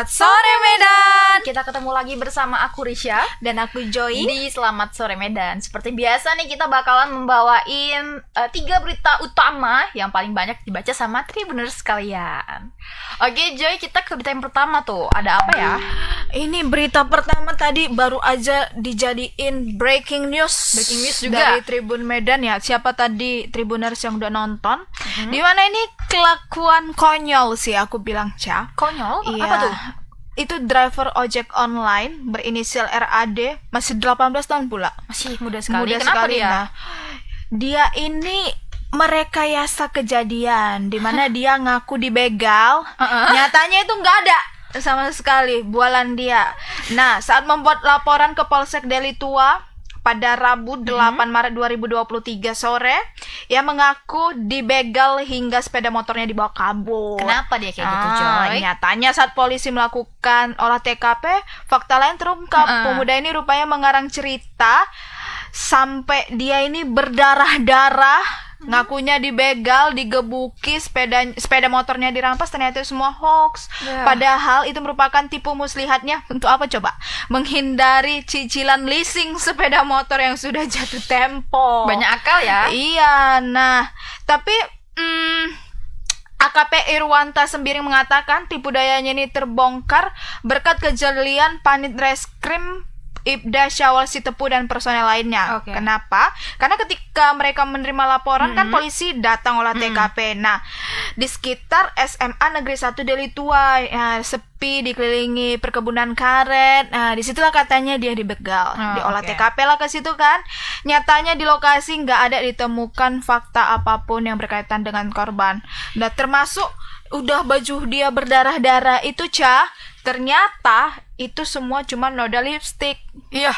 Selamat sore Medan. Kita ketemu lagi bersama aku Risha dan aku Joy di Selamat Sore Medan. Seperti biasa nih kita bakalan membawain 3 berita utama yang paling banyak dibaca sama Tribuners sekalian. Oke Joy, kita ke berita yang pertama tuh. Ada apa ya? Ini berita pertama tadi baru aja dijadiin breaking news. Breaking news juga dari Tribun Medan ya. Siapa tadi Tribuners yang udah nonton? Dimana ini kelakuan konyol sih aku bilang, Ca. Konyol? Iya. Apa tuh? Itu driver ojek online berinisial RAD, masih 18 tahun pula. Masih muda sekali. Muda Kenapa sekali, dia? Nah, dia ini merekayasa kejadian di mana dia ngaku dibegal. Nyatanya itu nggak ada sama sekali bualan dia. Nah, saat membuat laporan ke Polsek Deli Tua pada Rabu 8 Maret 2023 sore, ia mengaku dibegal hingga sepeda motornya dibawa kabur. Kenapa dia kayak gitu, Joy? Nyatanya saat polisi melakukan olah TKP, fakta lain terungkap. Pemuda ini rupanya mengarang cerita sampai dia ini berdarah-darah. Ngakunya dibegal, digebuki, sepeda motornya dirampas, ternyata itu semua hoax. Padahal itu merupakan tipu muslihatnya untuk apa coba? Menghindari cicilan leasing sepeda motor yang sudah jatuh tempo. Banyak akal ya? Iya, nah tapi AKP Irwanta Sembiring mengatakan tipu dayanya ini terbongkar berkat kejelian Panit Reskrim Ibda Syawal Sitepu dan personel lainnya. Kenapa? Karena ketika mereka menerima laporan kan polisi datang olah TKP. Nah, di sekitar SMA Negeri 1 Deli Tua, sepi, dikelilingi perkebunan karet. Nah, disitulah katanya dia dibegal. Di olah TKP lah ke situ kan. Nyatanya di lokasi nggak ada ditemukan fakta apapun yang berkaitan dengan korban. Nah, termasuk udah baju dia berdarah-darah itu, Ca. Ternyata itu semua cuma noda lipstick. Iya,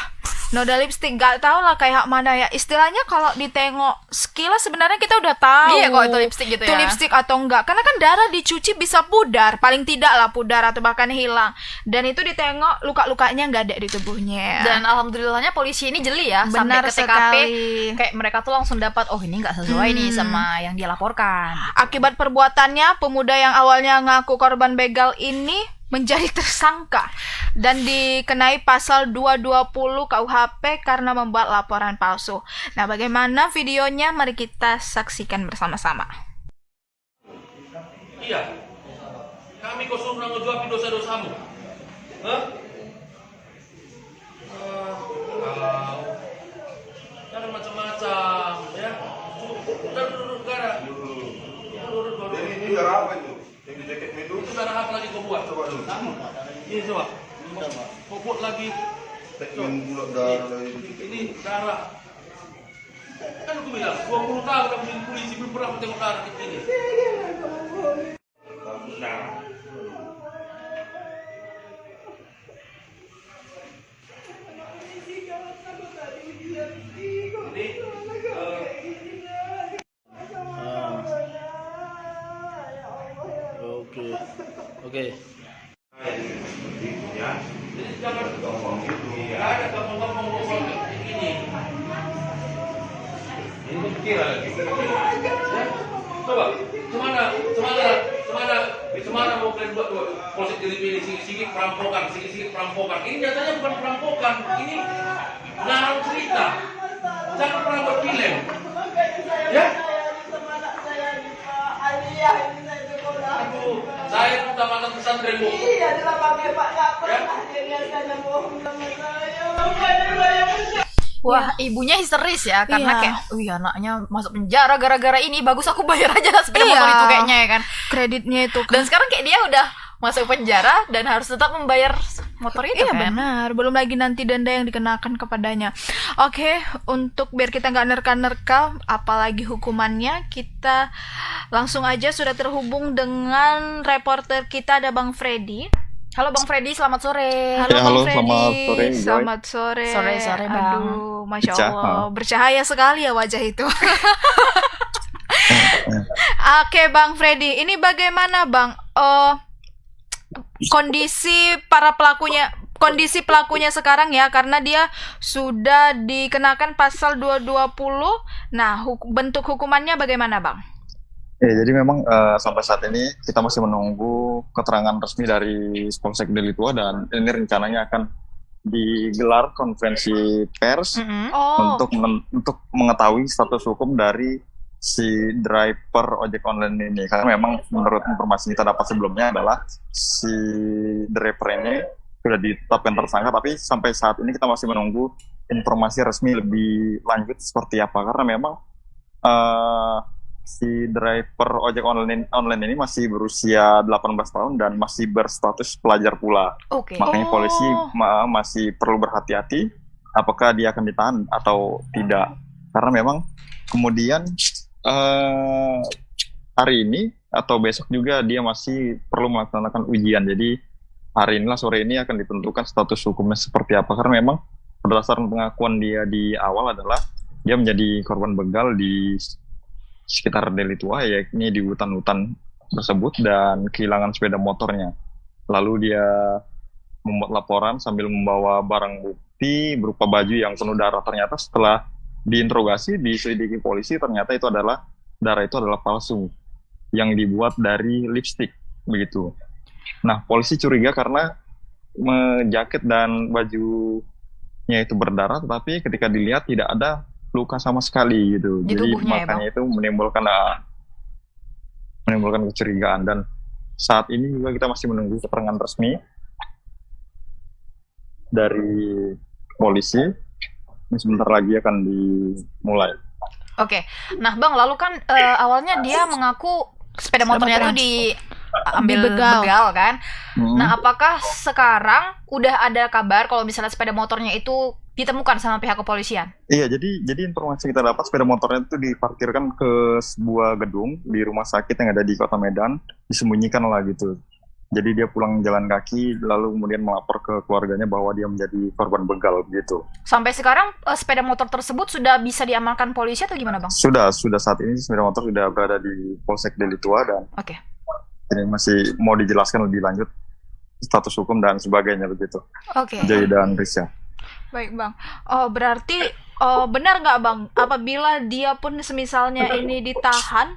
noda lipstick. Gak tau lah kayak mana ya. Istilahnya kalau ditengok sekilas sebenarnya kita udah tahu. Iya, kok itu lipstick gitu itu ya. lipstick atau enggak. Karena kan darah dicuci bisa pudar. Paling tidak lah pudar atau bahkan hilang. Dan itu ditengok luka-lukanya gak ada di tubuhnya. Dan alhamdulillahnya polisi ini jeli ya. Benar sampai ke TKP sekali. kayak mereka tuh langsung dapat, oh ini gak sesuai nih sama yang dia laporkan. Akibat perbuatannya, pemuda yang awalnya ngaku korban begal ini menjadi tersangka dan dikenai pasal 220 KUHP karena membuat laporan palsu. Nah, bagaimana videonya? Mari kita saksikan bersama-sama. Iya, kami kau suruh menjawab dosa-dosamu. Hah? Jangan macam-macam, ya. Duduk, gara. Duduk. Ini darah apa itu? Yang di jaket itu? Itu darah apa lagi kau buat? Coba dulu. Ini coba. Kau buat lagi. Yang bulat darah lagi. Ini darah. Kan aku bilang 20 tahun udah menjadi polisi belum pernah tengok darah kayak gini. Nah. Oke. Jadi jangan ngomong gitu. Enggak ada ngomong kayak gini. Ini kira lagi. Ya? Coba, cemana mau kalian buat polsek pilih sikit-sikit perampokan. Ini nyatanya bukan perampokan, ini ngarang cerita. Jangan pernah buat film. Ya? Aduh, saya utamakan pesantren Bu. Iya, adalah pakai Pak Kak pernah dia sana bohong sama saya. Wah, ibunya histeris ya karena Iya. kayak, wih anaknya masuk penjara gara-gara ini, bagus aku bayar aja lah sepeda motor itu kayaknya ya kan. Kreditnya itu kan. Dan sekarang kayak dia udah masuk penjara dan harus tetap membayar motor itu Iya kan. benar, belum lagi nanti denda yang dikenakan kepadanya. Oke, untuk biar kita nggak nerka-nerka apalagi hukumannya, kita langsung aja sudah terhubung dengan reporter kita, ada Bang Freddy. Halo Bang Freddy, selamat sore. Halo Ya, Bang halo, Freddy. selamat sore, Joy. Selamat sore. Sore, Bang. Aduh, Masya Bercahaya. Allah, bercahaya sekali ya wajah itu. Oke Bang Freddy, ini bagaimana Bang? Kondisi pelakunya sekarang ya, karena dia sudah dikenakan pasal 220. Nah, bentuk hukumannya bagaimana Bang? Ya, jadi memang sampai saat ini kita masih menunggu keterangan resmi dari Polsek Deli Tua dan ini rencananya akan digelar konferensi pers Oh, untuk mengetahui status hukum dari si driver ojek online ini. Karena memang menurut informasi yang kita dapat sebelumnya adalah si driver ini sudah ditetapkan tersangka, tapi sampai saat ini kita masih menunggu informasi resmi lebih lanjut seperti apa. Karena memang si driver ojek online ini masih berusia 18 tahun dan masih berstatus pelajar pula. Oke. Makanya polisi Oh. masih perlu berhati-hati apakah dia akan ditahan atau tidak. Karena memang kemudian hari ini atau besok juga dia masih perlu melaksanakan ujian. Jadi hari inilah, sore ini akan ditentukan status hukumnya seperti apa. Karena memang berdasarkan pengakuan dia di awal adalah dia menjadi korban begal di sekitar Deli Tua, yakni di hutan-hutan tersebut, dan kehilangan sepeda motornya. Lalu dia membuat laporan sambil membawa barang bukti berupa baju yang penuh darah. Ternyata setelah diinterogasi, diselidiki polisi, ternyata darah itu adalah palsu yang dibuat dari lipstik begitu. Nah, polisi curiga karena jaket dan bajunya itu berdarah, tetapi ketika dilihat tidak ada luka sama sekali gitu. Di Jadi tubuhnya ya, makanya itu menimbulkan kecurigaan, dan saat ini juga kita masih menunggu keterangan resmi dari polisi. Ini sebentar lagi akan dimulai. Oke. Nah, Bang, lalu kan awalnya dia mengaku sepeda motornya tuh diambil begal kan? Nah, apakah sekarang udah ada kabar kalau misalnya sepeda motornya itu ditemukan sama pihak kepolisian? Iya, jadi informasi kita dapat sepeda motornya itu diparkirkan ke sebuah gedung di rumah sakit yang ada di Kota Medan, disembunyikan lah gitu. Jadi dia pulang jalan kaki, lalu kemudian melapor ke keluarganya bahwa dia menjadi korban begal gitu. Sampai sekarang sepeda motor tersebut sudah bisa diamankan polisi atau gimana, Bang? Sudah saat ini sepeda motor sudah berada di Polsek Deli Tua, dan Oke. ini masih mau dijelaskan lebih lanjut status hukum dan sebagainya begitu. Oke. Jai dan Risha. Baik, Bang. Oh, berarti benar nggak, Bang? Apabila dia pun semisalnya ini ditahan,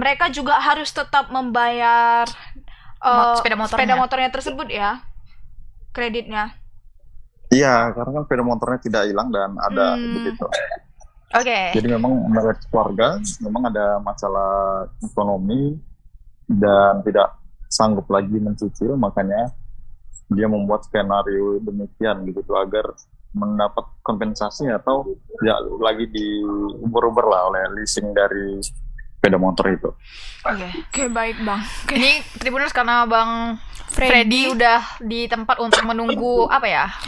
mereka juga harus tetap membayar sepeda motornya tersebut ya, kreditnya. Iya, karena kan sepeda motornya tidak hilang dan ada begitu. Oke. Jadi memang menurut keluarga memang ada masalah ekonomi dan tidak sanggup lagi mencicil, makanya dia membuat skenario demikian begitu agar mendapat kompensasi atau tidak lagi diuber-uber lah oleh leasing dari sepeda motor itu. Oke, baik, Bang. Ini Tribuners, karena Bang Freddy udah di tempat untuk menunggu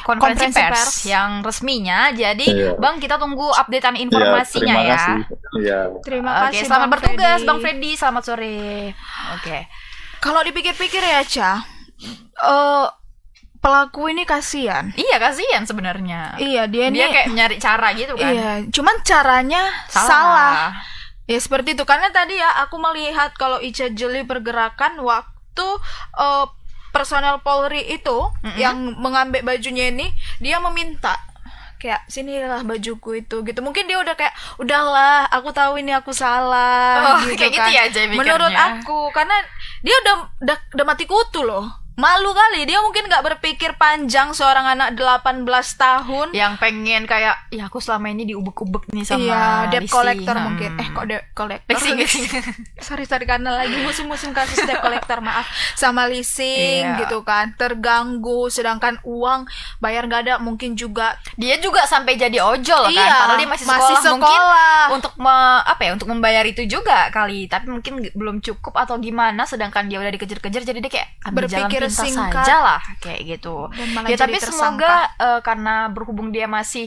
konferensi pers yang resminya. Jadi Bang, kita tunggu updatean informasinya ya. Terima kasih. Iya. Terima Oke, kasih, selamat Bang bertugas Freddy. Bang Freddy. Selamat sore. Oke. Kalau dipikir-pikir ya, Ca, pelaku ini kasihan. Iya, kasihan sebenarnya. Iya, dia kayak nyari cara gitu kan. Iya, cuman caranya salah. Ya seperti itu, karena tadi ya aku melihat kalau Ica Jeli pergerakan waktu personel Polri itu yang mengambil bajunya ini, dia meminta kayak sinilah bajuku itu gitu. Mungkin dia udah kayak udahlah, aku tahu ini aku salah gitu kayak kan. gitu ya aja mikirnya. Menurut aku, karena dia udah mati kutu loh. Malu kali, dia mungkin gak berpikir panjang seorang anak 18 tahun yang pengen kayak, ya aku selama ini diubek-ubek nih sama debt leasing. collector mungkin. Kok debt collector? Leasing. sorry karena lagi musim-musim kasus debt collector, maaf. Sama leasing gitu kan, terganggu, sedangkan uang bayar gak ada, mungkin juga dia juga sampai jadi ojol kan, padahal dia masih sekolah. Mungkin untuk untuk membayar itu juga kali, tapi mungkin belum cukup atau gimana, sedangkan dia udah dikejar-kejar, jadi dia kayak ambil berpikir jalan pintas saja lah kayak gitu. Ya tapi semoga karena berhubung dia masih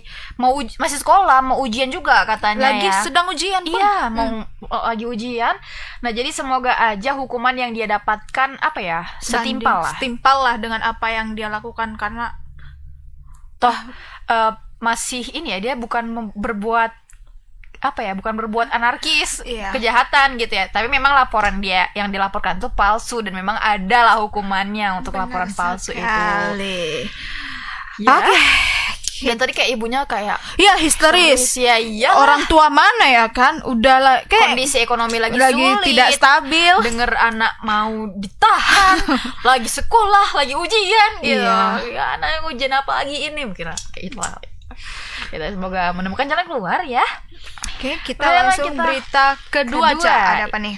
sekolah, mau ujian juga katanya lagi ya. Sedang ujian pun. Iya, mau lagi ujian. Nah, jadi semoga aja hukuman yang dia dapatkan setimpal lah dengan apa yang dia lakukan, karena toh masih ini ya, dia bukan berbuat anarkis, kejahatan gitu ya. Tapi memang laporan dia yang dilaporkan itu palsu, dan memang ada lah hukumannya untuk laporan palsu itu. Oke, Dan tadi kayak ibunya kayak Iya, histeris. ya iya Orang tua mana ya kan? Udah kayak kondisi ekonomi lagi sulit, tidak stabil. denger anak mau ditahan, lagi sekolah, lagi ujian gitu. Iya. Ya, anak yang ujian apa lagi ini mungkin kayak itulah. Kita semoga menemukan jalan keluar ya. Oke, kita Baiklah, langsung kita berita kedua. Ada apa nih?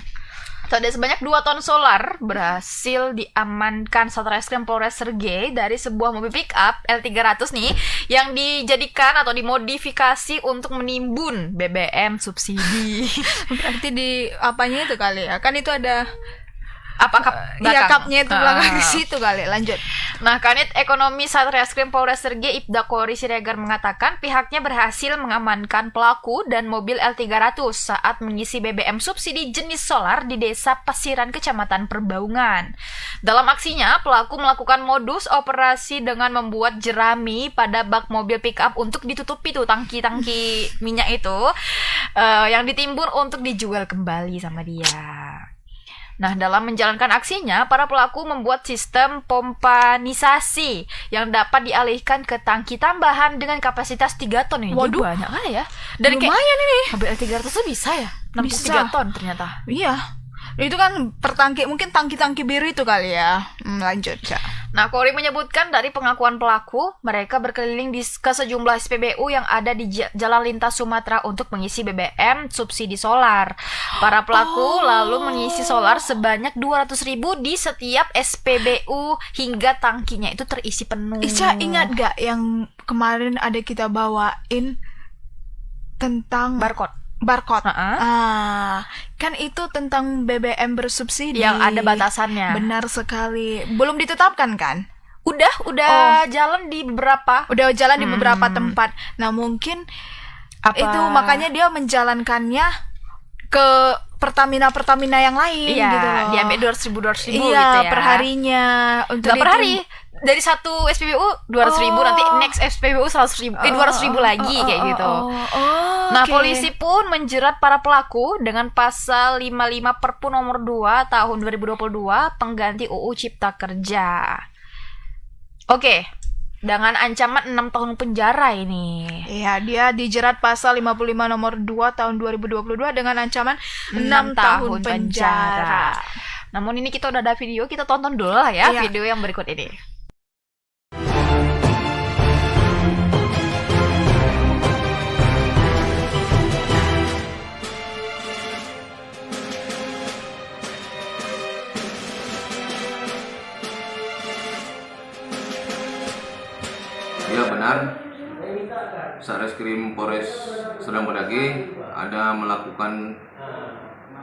Ada sebanyak 2 ton solar berhasil diamankan Satreskrim Polres Sergei dari sebuah mobil pick up L300 nih yang dijadikan atau dimodifikasi untuk menimbun BBM subsidi. Berarti di apanya itu kali ya? Kan itu ada Apakah iya, kapnya itu belakang di situ kali. Lanjut. Nah, Kanit Ekonomi Satreskrim Polres Sergei Ibda Kori Siregar mengatakan pihaknya berhasil mengamankan pelaku dan mobil L300 saat mengisi BBM subsidi jenis solar di Desa Pasiran, Kecamatan Perbaungan. Dalam aksinya, pelaku melakukan modus operasi dengan membuat jerami pada bak mobil pickup untuk ditutupi tuh tangki-tangki minyak itu yang ditimbun untuk dijual kembali sama dia. Nah, dalam menjalankan aksinya, para pelaku membuat sistem pompanisasi yang dapat dialihkan ke tangki tambahan dengan kapasitas 3 ton. Ini Waduh, banyak kali ya. Dan lumayan ini. mobil L300 tuh bisa ya? 63 Bisa. ton ternyata. Iya. Itu kan per tangki, mungkin tangki-tangki biru itu kali ya. Lanjut, Cak. Nah, Kori menyebutkan dari pengakuan pelaku, mereka berkeliling ke sejumlah SPBU yang ada di Jalan Lintas Sumatera untuk mengisi BBM subsidi solar. Para pelaku lalu mengisi solar sebanyak 200.000 di setiap SPBU hingga tangkinya itu terisi penuh. Ica, ingat gak yang kemarin ada kita bawain tentang barcode kan itu tentang BBM bersubsidi yang ada batasannya. Benar sekali. Belum ditetapkan kan? Udah jalan di beberapa. Udah jalan di beberapa tempat. Nah, mungkin itu makanya dia menjalankannya ke Pertamina yang lain gitu loh. Diambil 200.000 iya, gitu ya. per harinya. Untuk per hari. Dari satu SPBU 200.000, nanti next SPBU 100.000, 200.000 lagi kayak gitu. Nah, okay. polisi pun menjerat para pelaku dengan pasal 55 Perpu nomor 2 tahun 2022 pengganti UU Cipta Kerja. Oke. Dengan ancaman 6 tahun penjara ini. Iya, dia dijerat pasal 55 nomor 2 tahun 2022 dengan ancaman 6 tahun penjara. Namun ini kita udah ada video, kita tonton dulu lah ya video yang berikut ini. Ya benar, Satreskrim Polres Serdang Bedagai ada melakukan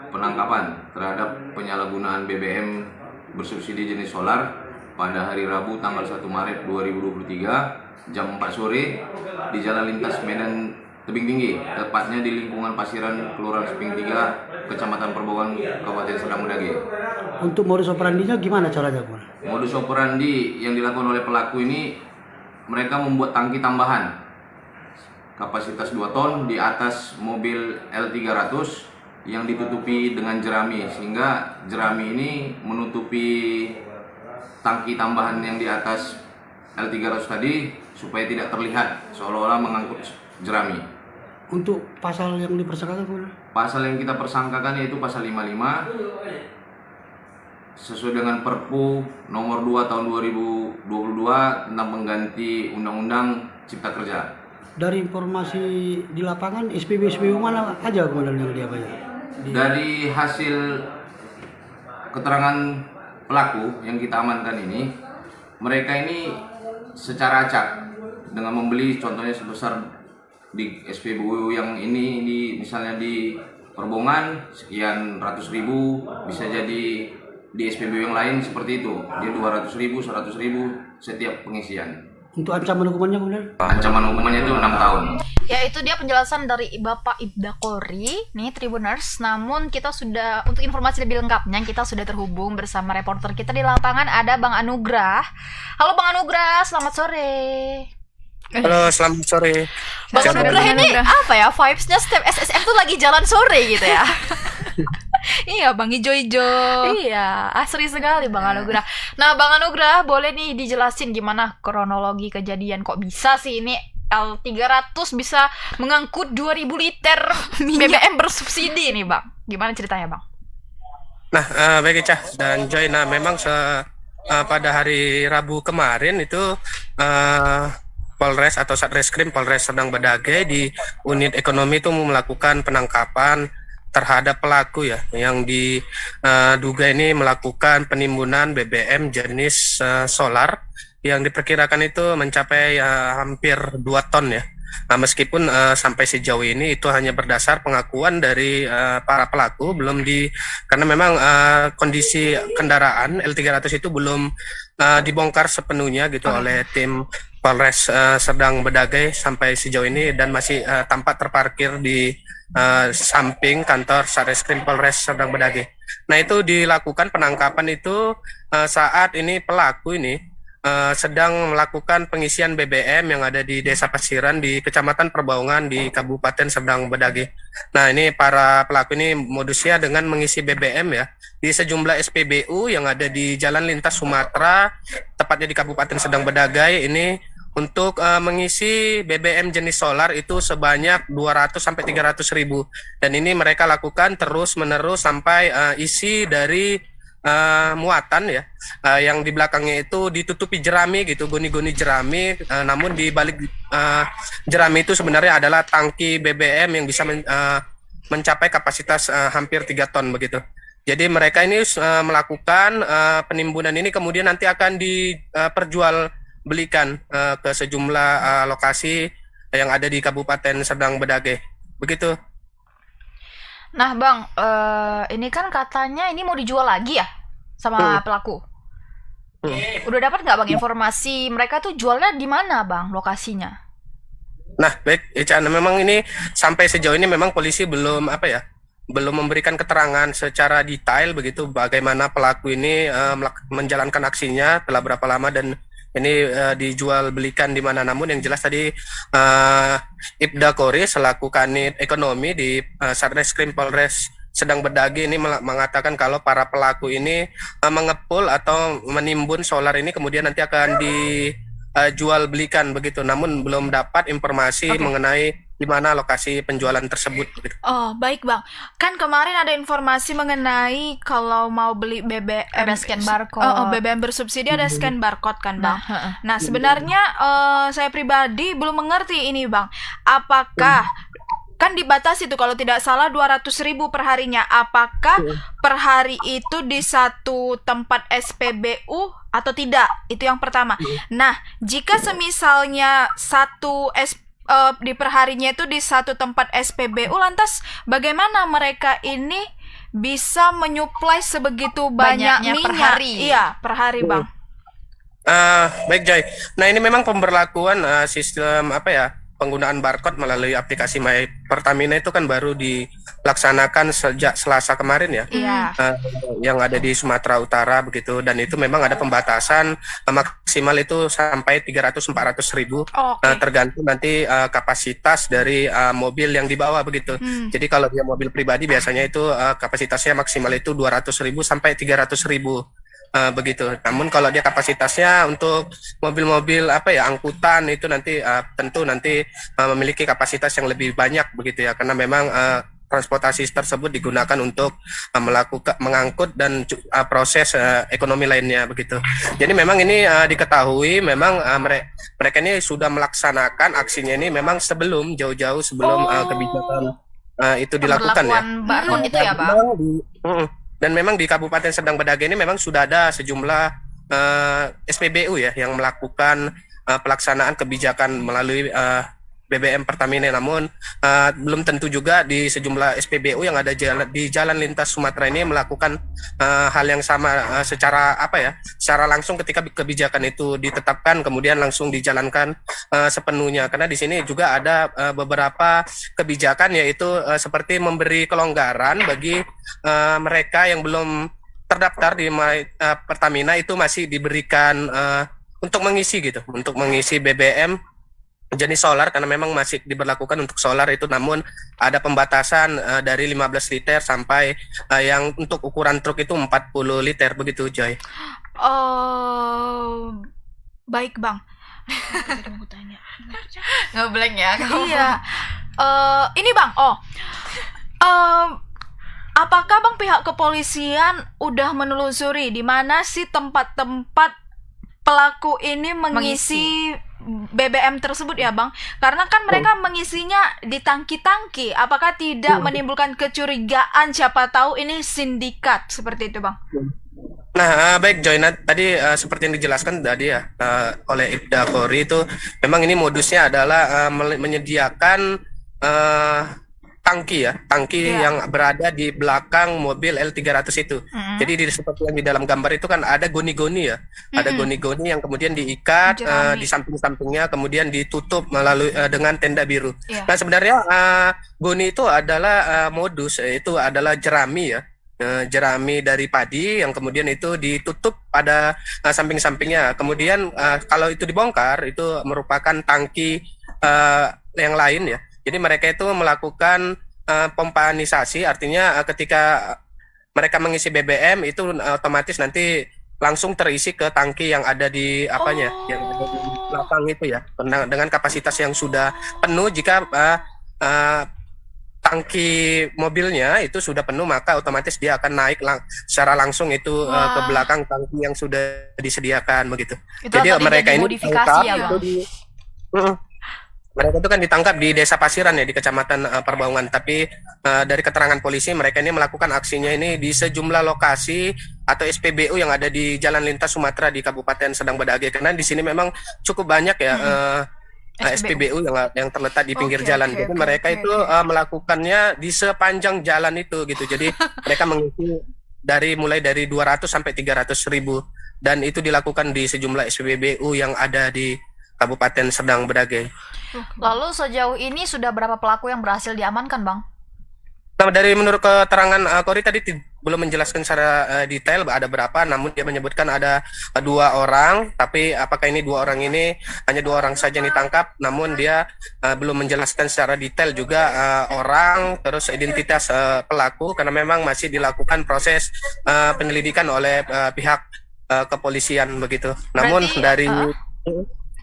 penangkapan terhadap penyalahgunaan BBM bersubsidi jenis solar pada hari Rabu tanggal 1 Maret 2023 jam 4 sore di Jalan Lintas Medan Tebing Tinggi, tepatnya di lingkungan Pasiran, Kelurahan Seping 3, Kecamatan Perbaungan, Kabupaten Serdang Bedagai. Untuk modus operandinya gimana caranya, Bu? Modus operandi yang dilakukan oleh pelaku ini, mereka membuat tangki tambahan kapasitas 2 ton di atas mobil L300 yang ditutupi dengan jerami, sehingga jerami ini menutupi tangki tambahan yang di atas L300 tadi supaya tidak terlihat seolah-olah mengangkut jerami. Untuk pasal yang dipersangkakan, Bu? Pasal yang kita persangkakan yaitu pasal 55 sesuai dengan Perpu nomor 2 tahun 2022 tentang pengganti Undang-Undang Cipta Kerja. Dari informasi di lapangan, SPBU mana aja kemudian yang dia bayar? Dari hasil keterangan pelaku yang kita amankan ini, mereka ini secara acak dengan membeli contohnya sebesar di SPBU yang ini misalnya di Perbaungan sekian ratus ribu, bisa jadi di SPBU yang lain seperti itu, dia 200.000, 100.000 setiap pengisian. Untuk ancaman hukumannya kemudian? Ancaman hukumannya itu 6 tahun. Ya, itu dia penjelasan dari Bapak Ibda Kori nih, Tribuners. Namun kita sudah, untuk informasi lebih lengkapnya, kita sudah terhubung bersama reporter kita di lapangan, ada Bang Anugrah. Halo Bang Anugrah, selamat sore. Halo, selamat sore. Bang Anugrah ini apa ya, vibes-nya setiap SSM tuh lagi jalan sore gitu ya. Iya, Bang Ijo-ijo. Iya, asri sekali Bang Anugrah. Nah, Bang Anugrah, boleh nih dijelasin gimana kronologi kejadian, kok bisa sih ini L300 bisa mengangkut 2000 liter BBM bersubsidi nih Bang. Gimana ceritanya Bang? Nah, baik Ica dan Joy. Nah, memang pada hari Rabu kemarin itu Polres atau Satreskrim Polres Serdang Bedagai di unit ekonomi itu melakukan penangkapan terhadap pelaku ya yang diduga ini melakukan penimbunan BBM jenis solar yang diperkirakan itu mencapai hampir 2 ton ya. Nah, meskipun sampai sejauh ini itu hanya berdasar pengakuan dari para pelaku, karena memang kondisi kendaraan L300 itu belum dibongkar sepenuhnya gitu oleh tim Polres Serdang Bedagai sampai sejauh ini, dan masih tampak terparkir di samping kantor Satreskrim Polres Serdang Bedagai. Nah, itu dilakukan penangkapan itu saat ini pelaku ini sedang melakukan pengisian BBM yang ada di Desa Pasiran di Kecamatan Perbaungan di Kabupaten Serdang Bedagai. Nah, ini para pelaku ini modusnya dengan mengisi BBM ya di sejumlah SPBU yang ada di Jalan Lintas Sumatera, tepatnya di Kabupaten Serdang Bedagai ini, untuk mengisi BBM jenis solar itu sebanyak 200 sampai 300 ribu. Dan ini mereka lakukan terus-menerus sampai isi dari muatan ya yang di belakangnya itu ditutupi jerami gitu, goni-goni jerami, namun di balik jerami itu sebenarnya adalah tangki BBM yang bisa mencapai kapasitas hampir 3 ton begitu. Jadi mereka ini melakukan penimbunan ini kemudian nanti akan diperjualbelikan ke sejumlah lokasi yang ada di Kabupaten Serdang Bedagai. Begitu. Nah Bang, ini kan katanya ini mau dijual lagi ya sama pelaku. Udah dapat nggak Bang informasi mereka tuh jualnya di mana Bang lokasinya? Nah baik, Ica, memang ini sampai sejauh ini memang polisi belum belum memberikan keterangan secara detail begitu bagaimana pelaku ini menjalankan aksinya, telah berapa lama dan ini dijual belikan di mana. Namun yang jelas tadi Ibda Kori selaku Kanit Ekonomi di Satreskrim Polres Serdang Bedagai ini mengatakan kalau para pelaku ini mengepul atau menimbun solar ini kemudian nanti akan dijual belikan begitu. Namun belum dapat informasi mengenai di mana lokasi penjualan tersebut. Oh, baik Bang. Kan kemarin ada informasi mengenai kalau mau beli BBM ada scan barcode. BBM bersubsidi ada scan barcode kan Bang. Nah, sebenarnya saya pribadi belum mengerti ini Bang. Apakah kan dibatasi itu kalau tidak salah 200.000 per harinya. Apakah per hari itu di satu tempat SPBU atau tidak? Itu yang pertama. Nah, jika semisalnya di perharinya itu di satu tempat SPBU, lantas bagaimana mereka ini bisa menyuplai sebegitu banyaknya per hari? Iya, per hari Bang. Baik Joy. Nah, ini memang pemberlakuan sistem penggunaan barcode melalui aplikasi My Pertamina itu kan baru dilaksanakan sejak Selasa kemarin ya. Yang ada di Sumatera Utara begitu, dan itu memang ada pembatasan maksimal itu sampai 300-400 ribu. Tergantung nanti kapasitas dari mobil yang dibawa begitu. Jadi kalau dia mobil pribadi biasanya itu kapasitasnya maksimal itu 200 ribu sampai 300 ribu. Begitu. Namun kalau dia kapasitasnya untuk mobil-mobil angkutan itu nanti tentu nanti memiliki kapasitas yang lebih banyak begitu ya, karena memang transportasi tersebut digunakan untuk mengangkut dan proses ekonomi lainnya begitu. Jadi memang ini diketahui memang mereka ini sudah melaksanakan aksinya ini memang jauh-jauh sebelum kebijakan itu dilakukan ya. Barcode itu ya Bang. Dan memang di Kabupaten Serdang Bedagai ini memang sudah ada sejumlah SPBU ya yang melakukan pelaksanaan kebijakan melalui BBM Pertamina. Namun belum tentu juga di sejumlah SPBU yang ada di Jalan Lintas Sumatera ini melakukan hal yang sama secara secara langsung ketika kebijakan itu ditetapkan kemudian langsung dijalankan sepenuhnya. Karena di sini juga ada beberapa kebijakan yaitu seperti memberi kelonggaran bagi mereka yang belum terdaftar di Pertamina itu masih diberikan untuk mengisi BBM jenis solar, karena memang masih diberlakukan untuk solar itu, namun ada pembatasan dari 15 liter sampai yang untuk ukuran truk itu 40 liter begitu Joy. Baik Bang. Tadi mau tanya. Ngeblank ya kamu. Iya. Ini Bang. Apakah Bang pihak kepolisian udah menelusuri di mana sih tempat-tempat pelaku ini mengisi BBM tersebut ya Bang? Karena kan mereka mengisinya di tangki-tangki. Apakah tidak menimbulkan kecurigaan siapa tahu ini sindikat seperti itu Bang? Nah, baik Joy, tadi seperti yang dijelaskan tadi ya oleh Ibda Khoury itu memang ini modusnya adalah menyediakan tangki yang berada di belakang mobil L300 itu. Jadi seperti yang di dalam gambar itu kan ada goni-goni ya. Ada goni-goni yang kemudian diikat di samping-sampingnya kemudian ditutup melalui dengan tenda biru. Nah, sebenarnya goni itu adalah modus, itu adalah jerami ya. Jerami dari padi yang kemudian itu ditutup pada samping-sampingnya. Kemudian kalau itu dibongkar itu merupakan tangki yang lain ya. Jadi mereka itu melakukan pompanisasi, artinya ketika mereka mengisi BBM itu otomatis nanti langsung terisi ke tangki yang ada di yang ada di belakang itu ya, dengan kapasitas yang sudah penuh. Jika tangki mobilnya itu sudah penuh, maka otomatis dia akan naik secara langsung itu ke belakang tangki yang sudah disediakan begitu. Itu jadi mereka ini modifikasi ya Bang? Mereka itu kan ditangkap di Desa Pasiran ya, di Kecamatan Perbaungan. Tapi dari keterangan polisi mereka ini melakukan aksinya ini di sejumlah lokasi atau SPBU yang ada di Jalan Lintas Sumatera di Kabupaten Sedang Badage. Karena di sini memang cukup banyak ya SPBU yang terletak di pinggir jalan. Jadi mereka itu melakukannya di sepanjang jalan itu gitu. Jadi mereka mengisi mulai dari 200 sampai 300 ribu. Dan itu dilakukan di sejumlah SPBU yang ada di Kabupaten Sedang Badage. Lalu sejauh ini sudah berapa pelaku yang berhasil diamankan Bang? Nah, dari menurut keterangan Khoury tadi belum menjelaskan secara detail ada berapa, namun dia menyebutkan ada 2 orang, tapi apakah ini 2 orang ini hanya 2 orang saja yang ditangkap, namun dia belum menjelaskan secara detail juga orang, terus identitas pelaku, karena memang masih dilakukan proses penyelidikan oleh pihak kepolisian begitu. Namun dari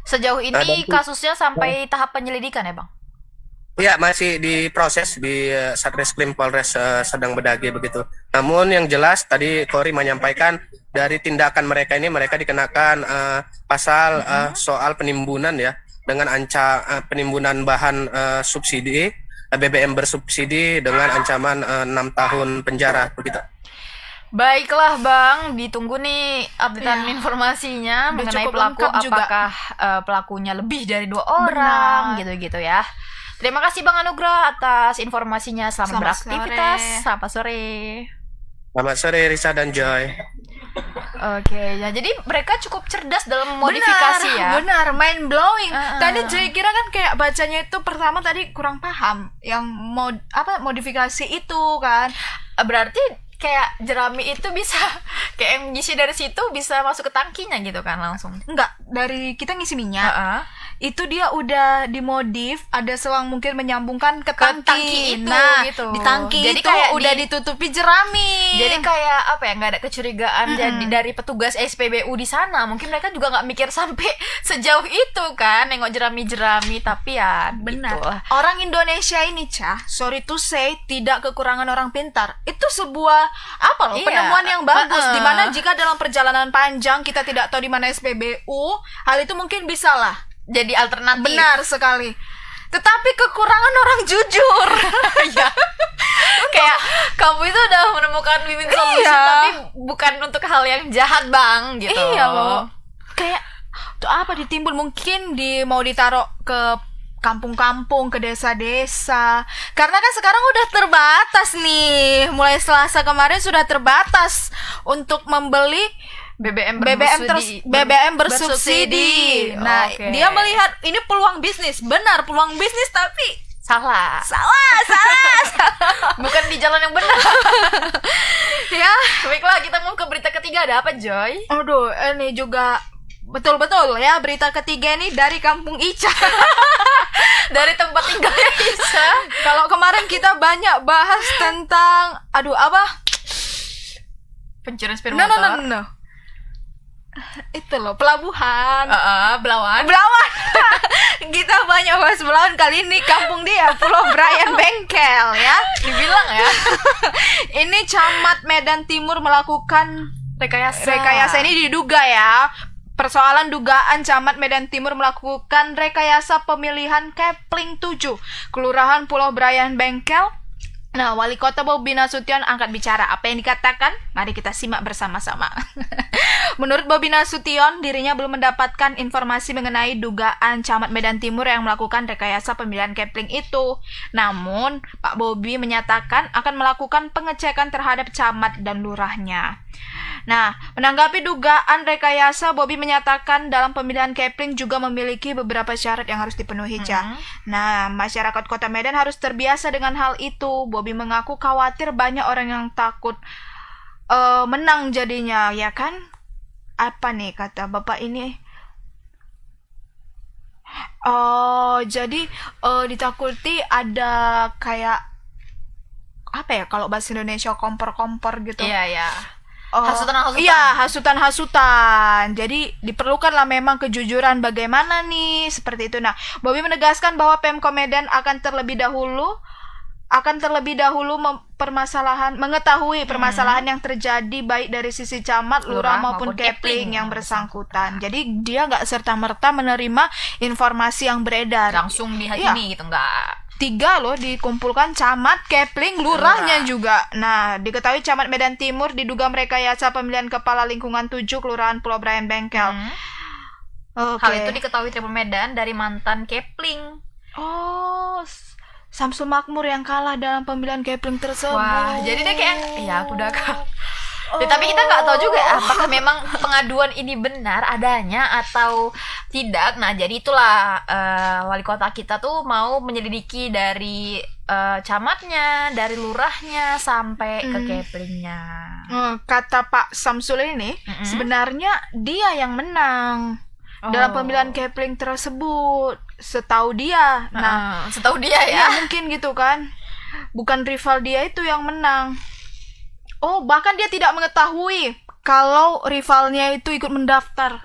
sejauh ini kasusnya sampai tahap penyelidikan ya Bang? Ya, masih diproses di Satreskrim Polres Sedang Badage begitu. Namun yang jelas tadi Khoury menyampaikan dari tindakan mereka ini mereka dikenakan pasal soal penimbunan ya, dengan penimbunan bahan subsidi BBM bersubsidi dengan ancaman 6 tahun penjara begitu. Baiklah Bang, ditunggu nih updatean informasinya mengenai pelaku, apakah pelakunya lebih dari 2 orang gitu-gitu ya. Terima kasih Bang Anugrah atas informasinya. Selamat beraktivitas. Selamat sore. Selamat sore Risa dan Joy. Oke, ya jadi mereka cukup cerdas dalam modifikasi ya. Benar, mind blowing. Tadi Joy kira kan kayak bacanya itu pertama tadi kurang paham yang modifikasi itu kan. Berarti kayak jerami itu bisa kayak yang ngisi dari situ bisa masuk ke tangkinya gitu kan langsung? Enggak, dari kita ngisi minyak. Itu dia udah dimodif, ada selang mungkin menyambungkan ke tangki itu gitu. Di tangki jadi itu kayak udah ditutupi jerami. Jadi kayak apa ya, nggak ada kecurigaan dari petugas SPBU di sana. Mungkin mereka juga nggak mikir sampai sejauh itu kan, nengok jerami-jerami. Tapi ya benar. Gitu. Orang Indonesia ini sorry to say, tidak kekurangan orang pintar. Itu sebuah penemuan yang bagus. Dimana jika dalam perjalanan panjang kita tidak tahu di mana SPBU, hal itu mungkin bisa lah jadi alternatif. Benar sekali. Tetapi kekurangan orang jujur. Ya. Kayak kamu itu udah menemukan win-win solution tapi bukan untuk hal yang jahat Bang gitu. Iya loh. Kayak tuh apa ditimbun, mungkin mau ditaruh ke kampung-kampung, ke desa-desa. Karena kan sekarang udah terbatas nih. Mulai Selasa kemarin sudah terbatas untuk membeli BBM bersubsidi. Nah, dia melihat ini peluang bisnis. Benar, peluang bisnis tapi salah. Bukan di jalan yang benar. Ya, baiklah kita mau ke berita ketiga. Ada apa, Joy? Aduh, ini juga betul-betul ya, berita ketiga ini dari Kampung Ica. Dari tempat tinggalnya Ica. Kalau kemarin kita banyak bahas tentang pencurian sepeda motor. No. itu loh, pelabuhan. Belawan. Belawan. Kita banyak bahas Belawan, kali ini kampung dia Pulau Brian Bengkel ya. Dibilang ya. Ini Camat Medan Timur melakukan Rekayasa ini diduga ya. Persoalan dugaan Camat Medan Timur melakukan rekayasa pemilihan Kepling 7, Kelurahan Pulau Brian Bengkel. Nah, Wali Kota Bobi Nasution angkat bicara. Apa yang dikatakan? Mari kita simak bersama-sama. Menurut Bobi Nasution, dirinya belum mendapatkan informasi mengenai dugaan Camat Medan Timur yang melakukan rekayasa pemilihan Kepling itu. Namun, Pak Bobi menyatakan akan melakukan pengecekan terhadap camat dan lurahnya. Nah, menanggapi dugaan rekayasa, Bobi menyatakan dalam pemilihan Kepling juga memiliki beberapa syarat yang harus dipenuhi, Cah. Nah, masyarakat Kota Medan harus terbiasa dengan hal itu. Bobi mengaku khawatir banyak orang yang takut menang jadinya, ya kan? Apa nih kata Bapak ini? Jadi ditakuti ada kayak apa ya kalau bahasa Indonesia, kompor-kompor gitu. Iya. Hasutan-hasutan. Iya, hasutan-hasutan. Jadi diperlukanlah memang kejujuran bagaimana nih, seperti itu. Nah, Bobi menegaskan bahwa Pemko Medan akan terlebih dahulu mengetahui permasalahan yang terjadi baik dari sisi camat, lurah maupun Kepling yang bersangkutan. Jadi dia nggak serta-merta menerima informasi yang beredar. Langsung dihakimi gitu, enggak. 3 loh dikumpulkan, camat, Kepling, lurahnya juga. Nah, diketahui Camat Medan Timur diduga merekayasa pemilihan kepala lingkungan 7 Kelurahan Pulau Brian Bengkel. Hal itu diketahui Tribun Medan dari mantan Kepling. Samsul Makmur yang kalah dalam pemilihan Kepling tersebut. Wah, jadi dia kayak ya udah Kak. Ya, tapi kita nggak tahu juga apakah memang pengaduan ini benar adanya atau tidak. Nah, jadi itulah wali kota kita tuh mau menyelidiki dari camatnya, dari lurahnya sampai ke Keplingnya. Kata Pak Samsul ini, sebenarnya dia yang menang dalam pemilihan Kepling tersebut. Setahu dia. Nah, setahu dia ya. Ya mungkin gitu kan. Bukan rival dia itu yang menang. Bahkan dia tidak mengetahui kalau rivalnya itu ikut mendaftar.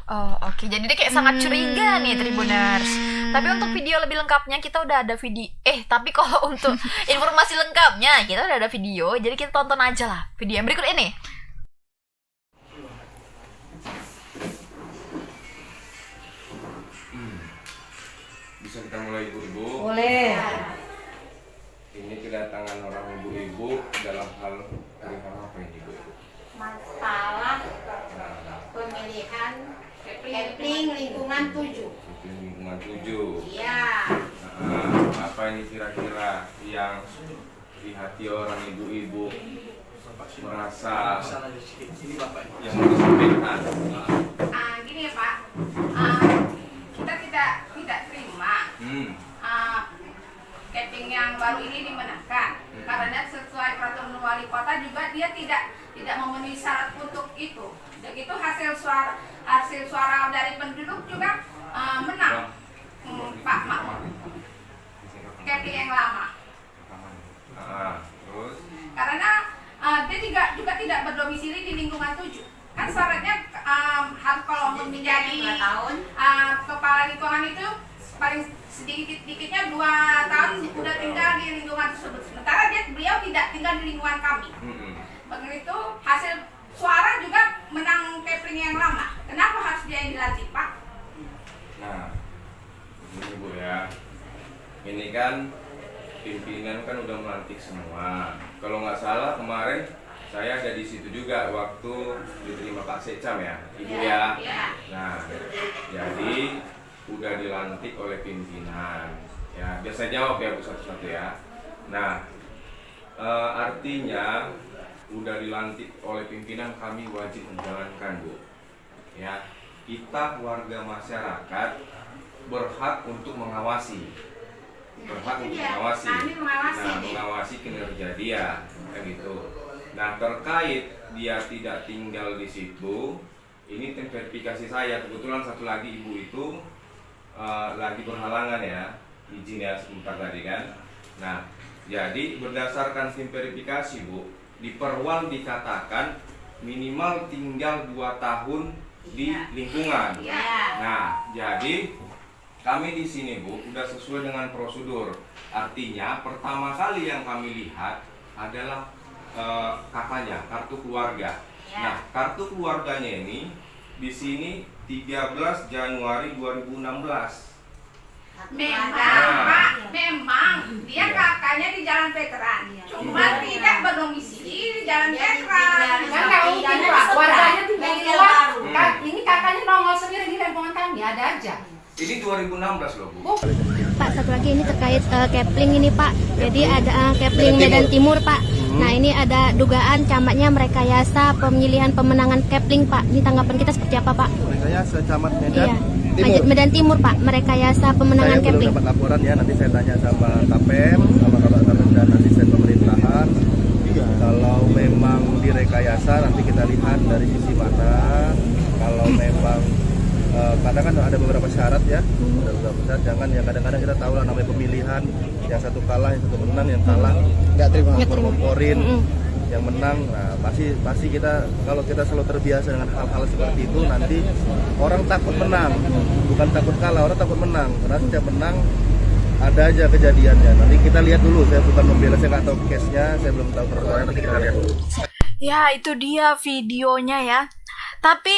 Oke. Jadi dia kayak sangat curiga nih, Tribuners. Tapi untuk video lebih lengkapnya kita udah ada video. Tapi kalau untuk informasi lengkapnya kita udah ada video. Jadi kita tonton aja lah video yang berikut ini. Bisa kita mulai ibu-ibu? Boleh. Ini kedatangan orang ibu-ibu dalam hal apa ini ibu-ibu? Masalah pemilihan Kepling lingkungan 7. Kepling lingkungan 7. Iya. Apa ini kira-kira yang di hati orang ibu-ibu merasa yang mau disampaikan? Gini ya Pak, kita tidak terima Kepling yang baru ini dimenangkan karena sesuai peraturan wali kota juga dia tidak memenuhi syarat untuk itu. Begitu hasil suara dari penduduk juga menang Pak Kepling yang lama. Terus? Karena dia juga tidak berdomisili di lingkungan 7. Kan syaratnya harus kalau menjadi kepala lingkungan itu paling sedikitnya 2 tahun sudah tinggal di lingkungan tersebut. Sementara beliau tidak tinggal di lingkungan kami. Begitu hasil suara juga menang Kepling yang lama. Kenapa harus dia yang dilantik, Pak? Nah, ini Bu ya. Ini kan pimpinan kan udah melantik semua. Kalau nggak salah kemarin saya ada di situ juga waktu diterima Pak Secam ya, Ibu ya. Nah, jadi udah dilantik oleh pimpinan. Ya, biasa jawab ya Bu satu-satu ya. Nah, artinya udah dilantik oleh pimpinan, kami wajib menjalankan Bu. Ya, kita warga masyarakat berhak untuk mengawasi. Mengawasi kinerja dia, kayak gitu. Nah, terkait dia tidak tinggal di situ, ini tim verifikasi saya. Kebetulan satu lagi ibu itu lagi berhalangan ya, izin ya sebentar tadi kan. Nah, jadi berdasarkan tim verifikasi Bu, di Perwal dikatakan minimal tinggal 2 tahun di lingkungan. Nah, jadi kami di sini Bu udah sesuai dengan prosedur. Artinya pertama kali yang kami lihat adalah kakaknya, kartu keluarga. Nah, kartu keluarganya ini di sini 13 Januari 2016. Memang, Pak, memang dia kakaknya di Jalan Veteran, cuma tidak berdomisili di Jalan Veteran. Kan nggak mungkin Pak, warganya tinggal di luar. Ini kakaknya nongol sendiri di lingkungan kami, ada aja. Ini 2016 loh Bu. Pak, satu lagi ini terkait Kepling ini Pak. Jadi ada Kepling Medan Timur Pak. Nah ini ada dugaan camatnya merekayasa pemilihan pemenangan Kepling Pak. Ini tanggapan kita seperti apa Pak? Merekayasa camat Medan Timur. Medan Timur Pak, merekayasa pemenangan saya Kepling. belum dapat laporan ya, nanti saya tanya sama KPM, sama Bapak Kapten dan asisten pemerintahan. Kalau memang direkayasa nanti kita lihat dari sisi mana. Kalau memang kadang kan ada beberapa syarat ya, ada beberapa syarat. Jangan ya, kadang-kadang kita tahu lah namanya pemilihan, yang satu kalah, yang satu menang, yang kalah nggak terima ngomporin, yang menang. Nah pasti kita, kalau kita selalu terbiasa dengan hal-hal seperti itu, nanti orang takut menang, bukan takut kalah, orang takut menang. Karena setiap menang ada aja kejadiannya. Nanti kita lihat dulu, saya bukan membela, saya nggak tahu case-nya, saya belum tahu persoalannya, nanti kita lihat dulu. Ya, itu dia videonya ya. Tapi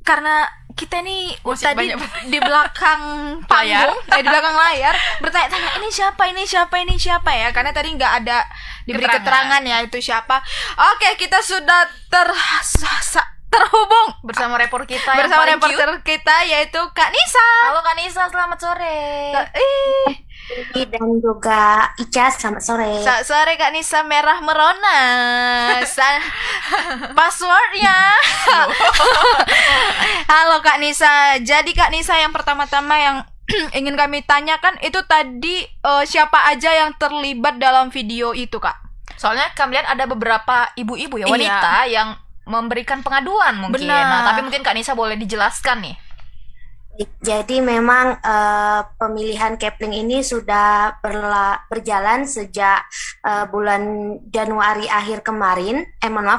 karena kita nih tadi di belakang panggung, di belakang layar bertanya-tanya ini siapa ya, karena tadi nggak ada diberi keterangan ya itu siapa. Oke, kita sudah terhubung bersama reporter kita yaitu Kak Nisa. Halo Kak Nisa, selamat sore. Dan juga Ica, selamat sore. Selamat sore Kak Nisa, merah merona. Passwordnya. Halo Kak Nisa. Jadi Kak Nisa, yang pertama-tama yang ingin kami tanyakan itu tadi siapa aja yang terlibat dalam video itu Kak? Soalnya kami lihat ada beberapa ibu-ibu ya, wanita yang memberikan pengaduan mungkin. Benar. Nah, tapi mungkin Kak Nisa boleh dijelaskan nih. Jadi memang pemilihan Kepling ini sudah berjalan sejak bulan Januari akhir kemarin,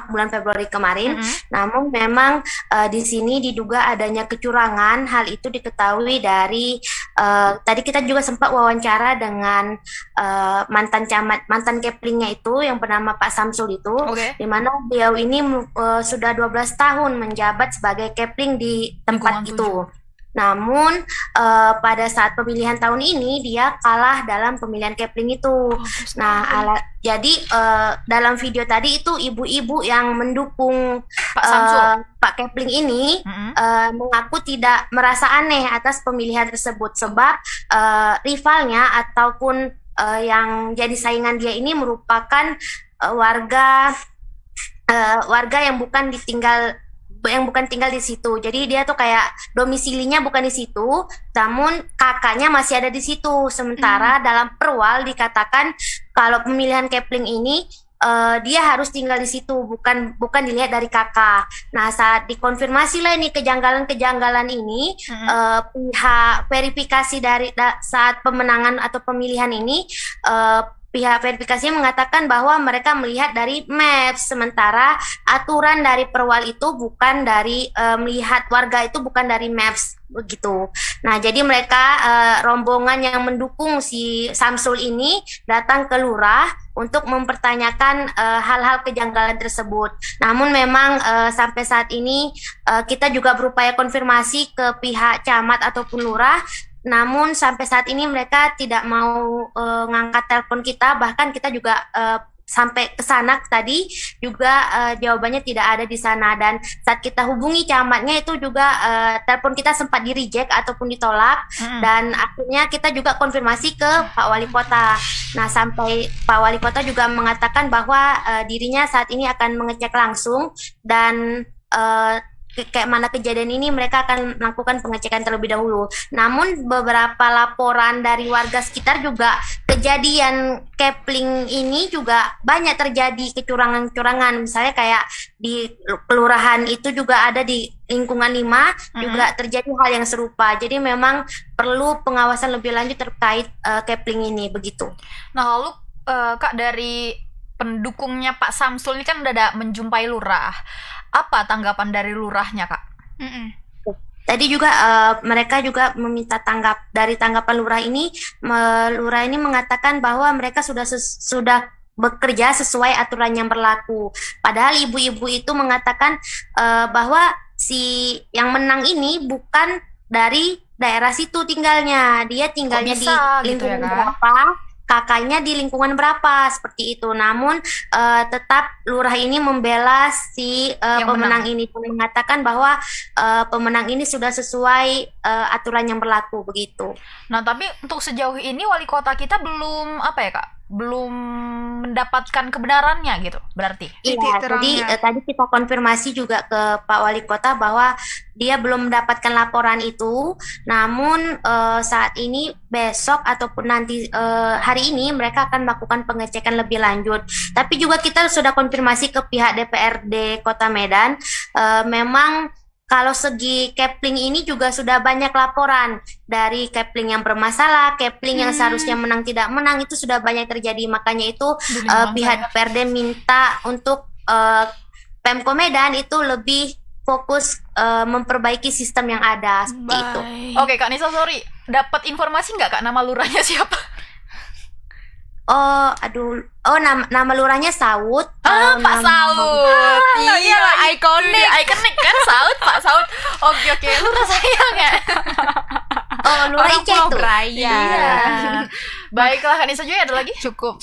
bulan Februari kemarin. Namun memang di sini diduga adanya kecurangan. Hal itu diketahui dari tadi kita juga sempat wawancara dengan mantan Keplingnya itu yang bernama Pak Samsul itu, di mana beliau ini sudah 12 tahun menjabat sebagai Kepling di tempat itu. Namun pada saat pemilihan tahun ini dia kalah dalam pemilihan Kepling itu. Jadi dalam video tadi itu ibu-ibu yang mendukung Pak Kepling ini mengaku tidak merasa aneh atas pemilihan tersebut, sebab rivalnya ataupun yang jadi saingan dia ini merupakan warga yang bukan tinggal di situ. Jadi dia tuh kayak domisilinya bukan di situ, namun kakaknya masih ada di situ. Sementara dalam perwal dikatakan kalau pemilihan Kepling ini dia harus tinggal di situ, bukan dilihat dari kakak. Nah, saat dikonfirmasi lah ini kejanggalan ini, pihak verifikasi saat pemenangan atau pemilihan ini, pihak verifikasi mengatakan bahwa mereka melihat dari Maps, sementara aturan dari perwal itu bukan dari melihat warga itu bukan dari Maps begitu. Nah, jadi mereka rombongan yang mendukung si Samsul ini datang ke lurah untuk mempertanyakan hal-hal kejanggalan tersebut. Namun memang sampai saat ini kita juga berupaya konfirmasi ke pihak camat ataupun lurah. Namun sampai saat ini mereka tidak mau ngangkat telepon kita, bahkan kita juga sampai ke sana tadi juga jawabannya tidak ada di sana. Dan saat kita hubungi camatnya itu juga telepon kita sempat di-reject ataupun ditolak. Dan akhirnya kita juga konfirmasi ke Pak Wali Kota. Nah, sampai Pak Wali Kota juga mengatakan bahwa dirinya saat ini akan mengecek langsung dan kayak mana kejadian ini mereka akan melakukan pengecekan terlebih dahulu. Namun beberapa laporan dari warga sekitar juga kejadian Kepling ini juga banyak terjadi kecurangan-kecurangan. Misalnya kayak di kelurahan itu juga ada di lingkungan 5 juga terjadi hal yang serupa. Jadi memang perlu pengawasan lebih lanjut terkait Kepling ini begitu. Nah, lalu Kak, dari pendukungnya Pak Samsul ini kan udah ada menjumpai lurah. Apa tanggapan dari lurahnya, Kak? Tadi juga mereka juga meminta tanggapan lurah ini. Lurah ini mengatakan bahwa mereka sudah bekerja sesuai aturan yang berlaku. Padahal ibu-ibu itu mengatakan bahwa si yang menang ini bukan dari daerah situ tinggalnya. Dia tinggalnya di lingkungan gitu ya, berapa, kakaknya di lingkungan berapa, seperti itu. Namun tetap lurah ini membela si pemenang ini, mengatakan bahwa pemenang ini sudah sesuai aturan yang berlaku begitu. Nah, tapi untuk sejauh ini wali kota kita belum belum mendapatkan kebenarannya gitu, berarti. Iya, jadi tadi kita konfirmasi juga ke Pak Wali Kota bahwa dia belum mendapatkan laporan itu. Namun saat ini, besok ataupun nanti hari ini mereka akan melakukan pengecekan lebih lanjut. Tapi juga kita sudah konfirmasi ke pihak DPRD Kota Medan, memang kalau segi Kepling ini juga sudah banyak laporan dari Kepling yang bermasalah, Kepling yang seharusnya menang tidak menang, itu sudah banyak terjadi. Makanya itu pihak DPRD minta untuk Pemko Medan itu lebih fokus memperbaiki sistem yang ada seperti itu. Oke, Kak Nisa, sorry, dapat informasi nggak Kak nama lurahnya siapa? Nama lurahnya Saud. Pak Saud. Iya, ikonik kan Saud, Pak Saud. Oke, lurah sayang ya. Lurah Ica itu. Iya. Baiklah, Kak Nisa, ada lagi? Cukup.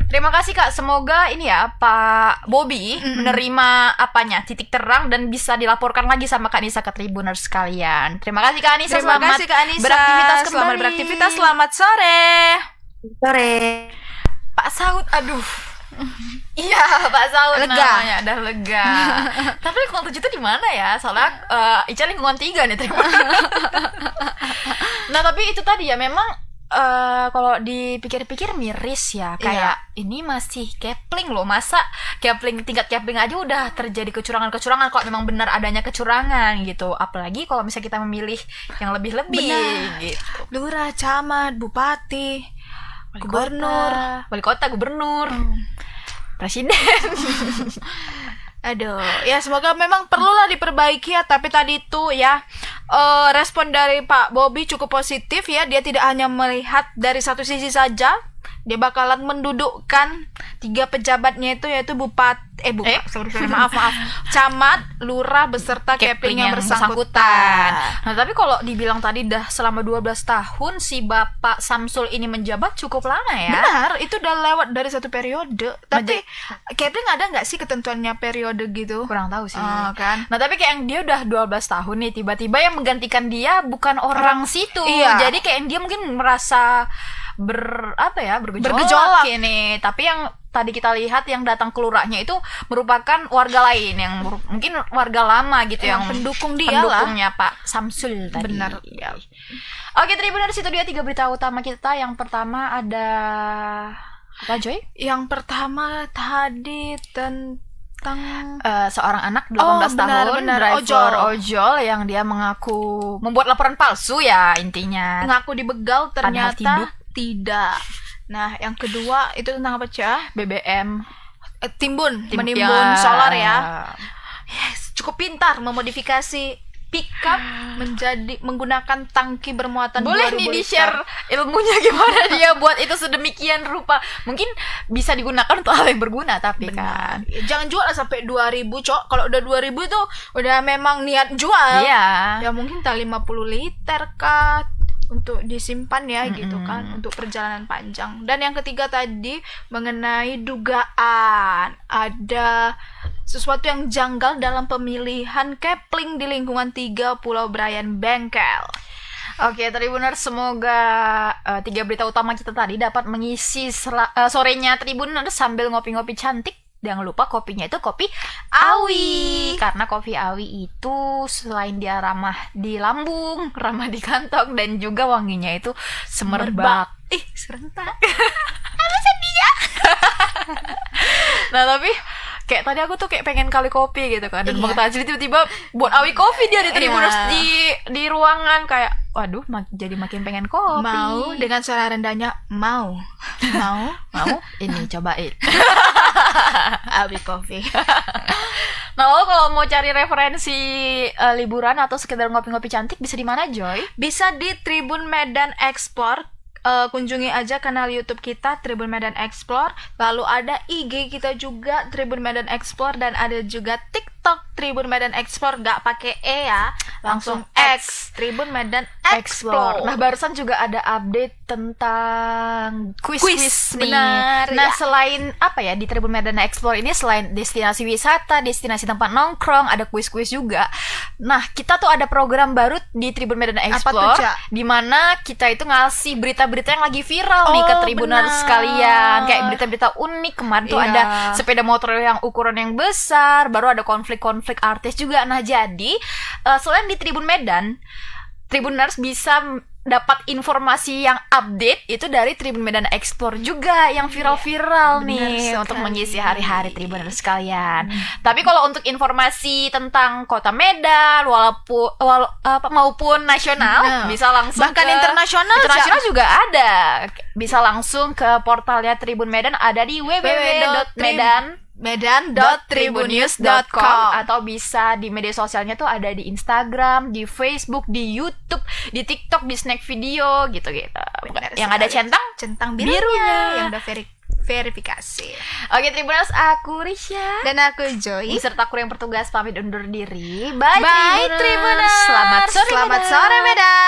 Terima kasih Kak. Semoga ini ya Pak Bobby menerima titik terang dan bisa dilaporkan lagi sama Kak Nisa ke Tribuners sekalian. Terima kasih Kak Nisa. Terima kasih Kak Nisa. Beraktivitas kembali. Selamat beraktivitas. Selamat sore. Pak Saud, aduh. Iya, Pak Saud lega. Namanya udah lega. Tapi lingkungan 7 itu di mana ya? Soalnya Ica lingkungan 3 nih, terima. Nah, tapi itu tadi ya memang kalau dipikir-pikir miris ya, kayak ini masih Kepling loh, masa tingkat Kepling aja udah terjadi kecurangan kalau memang benar adanya kecurangan gitu, apalagi kalau misalnya kita memilih yang lebih-lebih gitu. Lurah, camat, bupati, wali kota, gubernur, presiden. Aduh, ya semoga memang perlulah diperbaiki ya. Tapi tadi itu ya respon dari Pak Bobby cukup positif ya. Dia tidak hanya melihat dari satu sisi saja, dia bakalan mendudukkan 3 pejabatnya itu, yaitu maaf, camat, lurah beserta Kepling yang bersangkutan. Nah, tapi kalau dibilang tadi dah selama 12 tahun si Bapak Samsul ini menjabat cukup lama ya. Benar, itu udah lewat dari satu periode. Tapi Kepling ada nggak sih ketentuannya periode gitu? Kurang tahu sih. Kan. Nah, tapi kayak yang dia udah 12 tahun nih, tiba-tiba yang menggantikan dia bukan orang situ. Iya. Jadi kayak dia mungkin merasa bergejolak ini. Tapi yang tadi kita lihat yang datang ke lurahnya itu merupakan warga lain yang mungkin warga lama gitu, yang pendukungnya Pak Samsul tadi. Benar. Ya. Oke, Tribuners, itu dia 3 berita utama kita. Yang pertama ada apa, Joy? Yang pertama tadi tentang seorang anak 18 tahun driver ojol yang dia mengaku membuat laporan palsu ya, intinya. Ngaku dibegal, ternyata tidak. Nah, yang kedua itu tentang apa, Cah? BBM menimbun solar ya. Yes, cukup pintar memodifikasi pickup menggunakan tangki bermuatan 2000 boleh nih di-share ilmunya gimana dia buat itu sedemikian rupa. Mungkin bisa digunakan untuk hal yang berguna, tapi kan jangan jual sampai 2000, Cok. Kalau udah 2000 itu udah memang niat jual. Iya. Ya mungkin 50 liter kah untuk disimpan ya, gitu kan, untuk perjalanan panjang. Dan yang ketiga tadi mengenai dugaan ada sesuatu yang janggal dalam pemilihan Kepling di lingkungan 3 Pulau Brian Bengkel. Oke, Tribuners, semoga 3 berita utama kita tadi dapat mengisi sorenya Tribuners sambil ngopi-ngopi cantik. Jangan lupa kopinya itu kopi Awi, karena kopi Awi itu selain dia ramah di lambung, ramah di kantong, dan juga wanginya itu semerbak. Serentak. Apa sedih ya? Nah, tapi kayak tadi aku tuh kayak pengen kali kopi gitu kan, dan Bang Tajri tiba-tiba buat Awi kopi dia di Tribuners di ruangan, kayak waduh, jadi makin pengen kopi. Mau dengan suara rendahnya, mau ini cobain. Abi Coffee. Nah, lo kalau mau cari referensi liburan atau sekedar ngopi-ngopi cantik bisa di mana, Joy? Bisa di Tribun Medan Explore. Kunjungi aja kanal YouTube kita Tribun Medan Explore. Lalu ada IG kita juga Tribun Medan Explore, dan ada juga TikTok Tribun Medan Explore, gak pakai E ya, langsung X, Tribun Medan Explore. Nah, barusan juga ada update tentang quiz nih. Benar. Nah, Ya. selain apa ya di Tribun Medan Explore ini, selain destinasi wisata, destinasi tempat nongkrong, ada quiz-quiz juga. Nah, kita tuh ada program baru di Tribun Medan Explore, tuh, Ca? di mana kita itu ngasih berita-berita yang lagi viral nih ke Tribuners benar. sekalian. Kayak berita-berita unik. Kemarin tuh Iya. ada sepeda motor yang ukuran yang besar, baru ada konflik artis juga. Nah, jadi selain di Tribun Medan, Tribuners bisa dapat informasi yang update itu dari Tribun Medan Explore juga yang viral-viral nih sekali. untuk mengisi hari-hari Tribuners sekalian. Tapi kalau untuk informasi tentang Kota Medan maupun nasional bisa langsung bahkan ke internasional juga ada. Bisa langsung ke portalnya Tribun Medan, ada di www.medan.tribunnews.com atau bisa di media sosialnya tuh ada di Instagram, di Facebook, di YouTube, di TikTok, di Snack Video gitu-gitu. Yang ada centang birunya. yang udah verifikasi. Oke, Tribuners, aku Risha Dan aku Joy. beserta kru yang bertugas pamit undur diri. Bye, Bye Tribuners. Tribuners. Selamat sore, Selamat Medan. sore Medan.